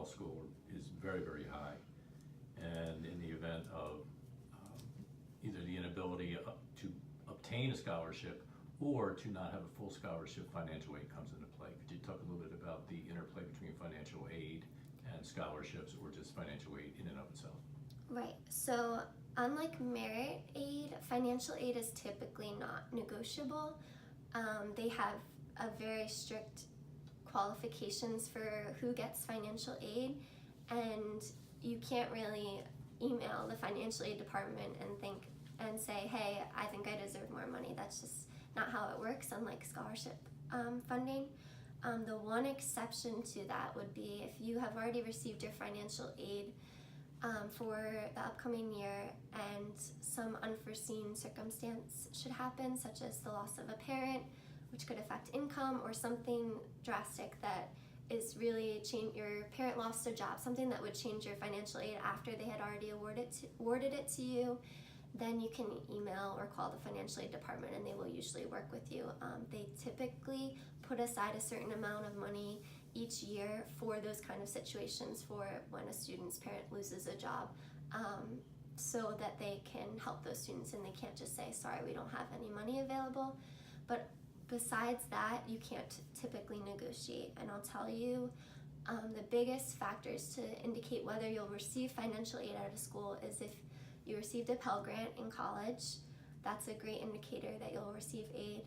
school is very, very high. And in the event of either the inability to obtain a scholarship or to not have a full scholarship, financial aid comes into play. Could you talk a little bit about the interplay between financial aid and scholarships, or just financial aid in and of itself? Right. So unlike merit aid, financial aid is typically not negotiable. They have a very strict qualifications for who gets financial aid, and you can't really email the financial aid department and say, hey, I think I deserve more money. That's just not how it works, unlike scholarship funding. The one exception to that would be if you have already received your financial aid for the upcoming year and some unforeseen circumstance should happen, such as the loss of a parent, which could affect income, or something drastic that is really your parent lost a job, something that would change your financial aid after they had already awarded it to you, then you can email or call the financial aid department and they will usually work with you. They typically put aside a certain amount of money each year for those kind of situations, for when a student's parent loses a job, so that they can help those students and they can't just say, sorry, we don't have any money available. But besides that, you can't typically negotiate. And I'll tell you, the biggest factors to indicate whether you'll receive financial aid out of school is if you received a Pell Grant in college. That's a great indicator that you'll receive aid.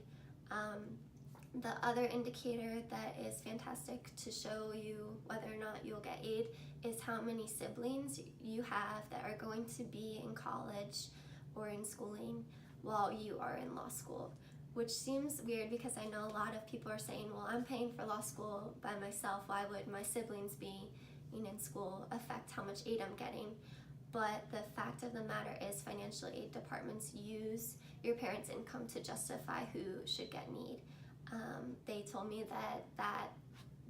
The other indicator that is fantastic to show you whether or not you'll get aid is how many siblings you have that are going to be in college or in schooling while you are in law school. Which seems weird because I know a lot of people are saying, well, I'm paying for law school by myself, why would my siblings be in school affect how much aid I'm getting? But the fact of the matter is financial aid departments use your parents' income to justify who should get need. They told me that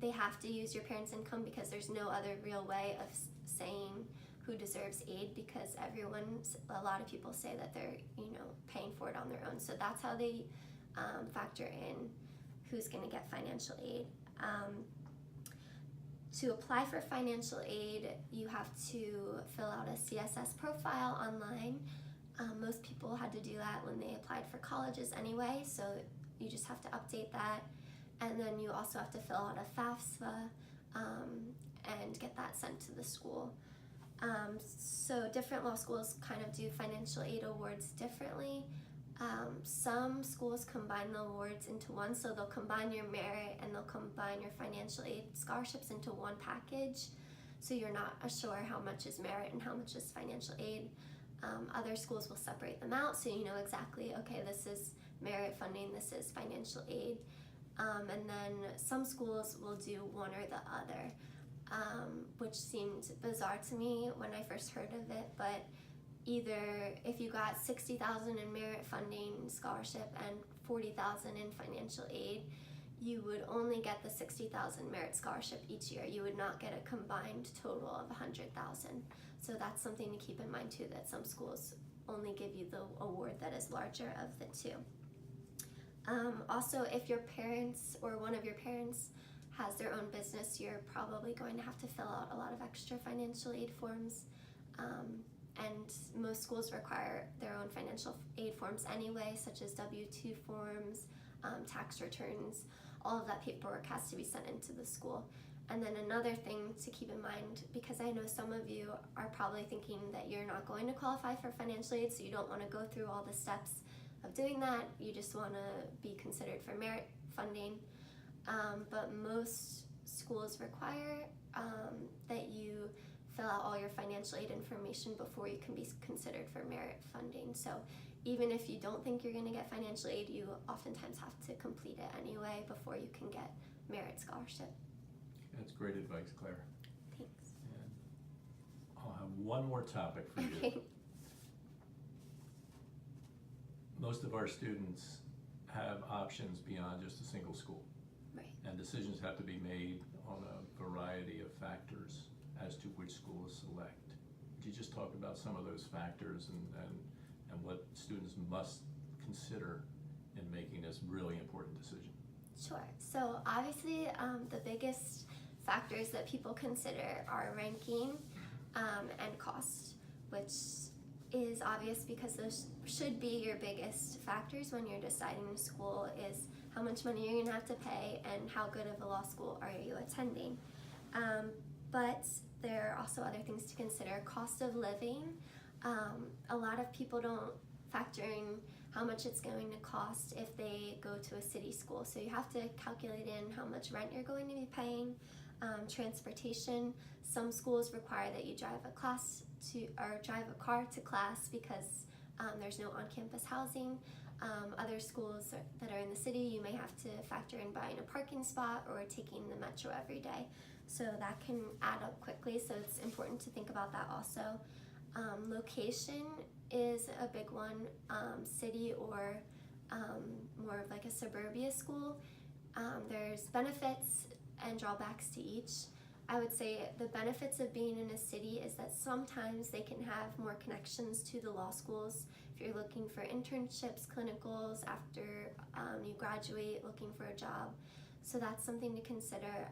they have to use your parents' income because there's no other real way of saying who deserves aid, because a lot of people say that they're paying for it on their own. So that's how they factor in who's going to get financial aid. To apply for financial aid, you have to fill out a CSS profile online. Most people had to do that when they applied for colleges anyway, so you just have to update that. And then you also have to fill out a FAFSA and get that sent to the school. So different law schools kind of do financial aid awards differently. Some schools combine the awards into one, so they'll combine your merit and they'll combine your financial aid scholarships into one package, so you're not sure how much is merit and how much is financial aid. Other schools will separate them out, so you know exactly, okay, this is merit funding, this is financial aid. And then some schools will do one or the other, which seemed bizarre to me when I first heard of it, but either if you got $60,000 in merit funding scholarship and $40,000 in financial aid, you would only get the $60,000 merit scholarship each year. You would not get a combined total of $100,000. So that's something to keep in mind too, that some schools only give you the award that is larger of the two. Also, if your parents or one of your parents has their own business, you're probably going to have to fill out a lot of extra financial aid forms. And most schools require their own financial aid forms anyway, such as W-2 forms, tax returns. All of that paperwork has to be sent into the school. And then another thing to keep in mind, because I know some of you are probably thinking that you're not going to qualify for financial aid, so you don't want to go through all the steps of doing that. You just want to be considered for merit funding. But most schools require that you fill out all your financial aid information before you can be considered for merit funding. So even if you don't think you're going to get financial aid, you oftentimes have to complete it anyway before you can get merit scholarship. That's great advice, Claire. Thanks. And I'll have one more topic for you. Okay. Most of our students have options beyond just a single school. Right. And decisions have to be made on a variety of factors as to which school to select. Could you just talk about some of those factors and what students must consider in making this really important decision? Sure. So obviously the biggest factors that people consider are ranking and cost, which is obvious because those should be your biggest factors when you're deciding a school, is how much money you're going to have to pay and how good of a law school are you attending. But there are also other things to consider. Cost of living. A lot of people don't factor in how much it's going to cost if they go to a city school. So you have to calculate in how much rent you're going to be paying. Transportation. Some schools require that you drive a car to class because there's no on-campus housing. Other schools that are in the city, you may have to factor in buying a parking spot or taking the metro every day. So that can add up quickly, so it's important to think about that also. Location is a big one, city or more of like a suburbia school. There's benefits and drawbacks to each. I would say the benefits of being in a city is that sometimes they can have more connections to the law schools. If you're looking for internships, clinicals, after you graduate, looking for a job. So that's something to consider.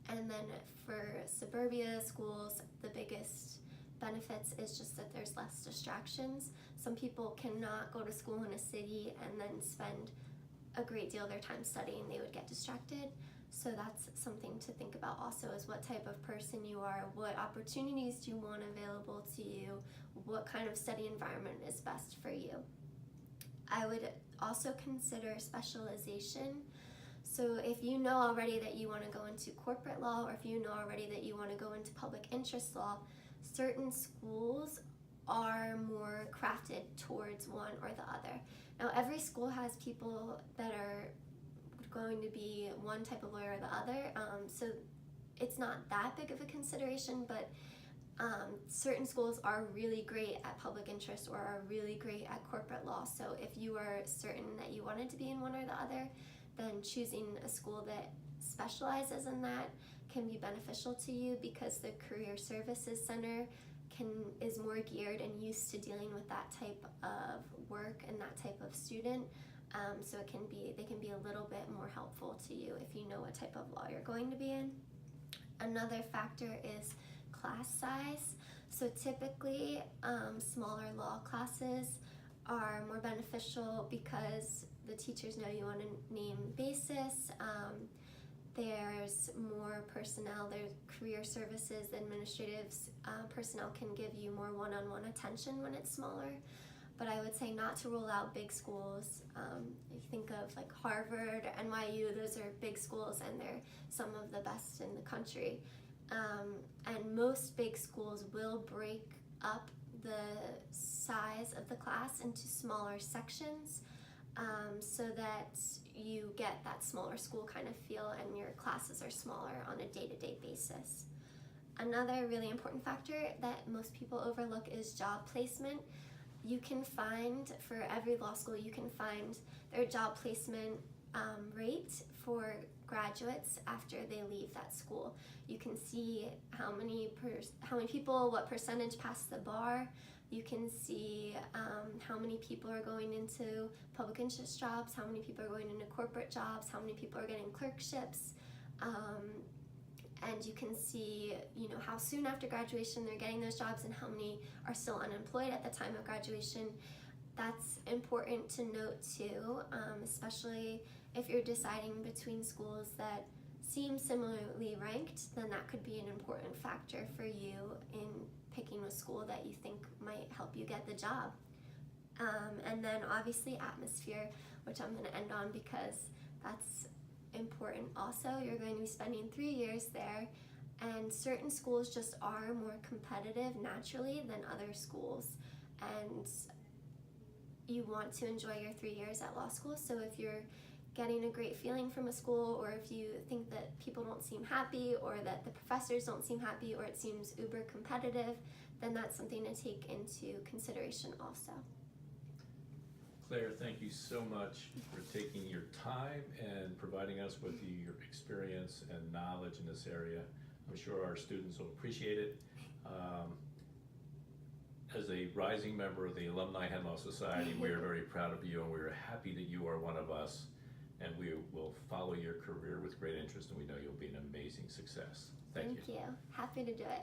And then for suburbia schools, the biggest benefits is just that there's less distractions. Some people cannot go to school in a city and then spend a great deal of their time studying. They would get distracted. So that's something to think about also, is what type of person you are, what opportunities do you want available to you, what kind of study environment is best for you. I would also consider specialization. So if you know already that you want to go into corporate law, or if you know already that you want to go into public interest law, certain schools are more crafted towards one or the other. Now every school has people that are going to be one type of lawyer or the other, so it's not that big of a consideration, but certain schools are really great at public interest or are really great at corporate law. So if you are certain that you wanted to be in one or the other, then choosing a school that specializes in that can be beneficial to you, because the Career Services Center is more geared and used to dealing with that type of work and that type of student. So they can be a little bit more helpful to you if you know what type of law you're going to be in. Another factor is class size. So typically, smaller law classes are more beneficial because the teachers know you on a name basis. There's more personnel. There's career services, administrative personnel can give you more one-on-one attention when it's smaller. But I would say not to rule out big schools. If you think of like Harvard, NYU, those are big schools and they're some of the best in the country. And most big schools will break up the size of the class into smaller sections, so that you get that smaller school kind of feel and your classes are smaller on a day-to-day basis. Another really important factor that most people overlook is job placement. You can find, for every law school, you can find their job placement rate for graduates after they leave that school. You can see how many people, what percentage passed the bar. You can see how many people are going into public interest jobs, how many people are going into corporate jobs, how many people are getting clerkships. And you can see, how soon after graduation they're getting those jobs and how many are still unemployed at the time of graduation. That's important to note too, especially if you're deciding between schools that seem similarly ranked, then that could be an important factor for you in picking a school that you think might help you get the job. And then obviously atmosphere, which I'm going to end on because that's important also. You're going to be spending 3 years there, and certain schools just are more competitive naturally than other schools, and you want to enjoy your 3 years at law school. So if you're getting a great feeling from a school, or if you think that people don't seem happy, or that the professors don't seem happy, or it seems uber competitive, then that's something to take into consideration also. Claire, thank you so much for taking your time and providing us with your experience and knowledge in this area. I'm sure our students will appreciate it. As a rising member of the Alumni HenLaw Society, we are very proud of you, and we're happy that you are one of us. and we will follow your career with great interest, and we know you'll be an amazing success. Thank you. Thank you. Happy to do it.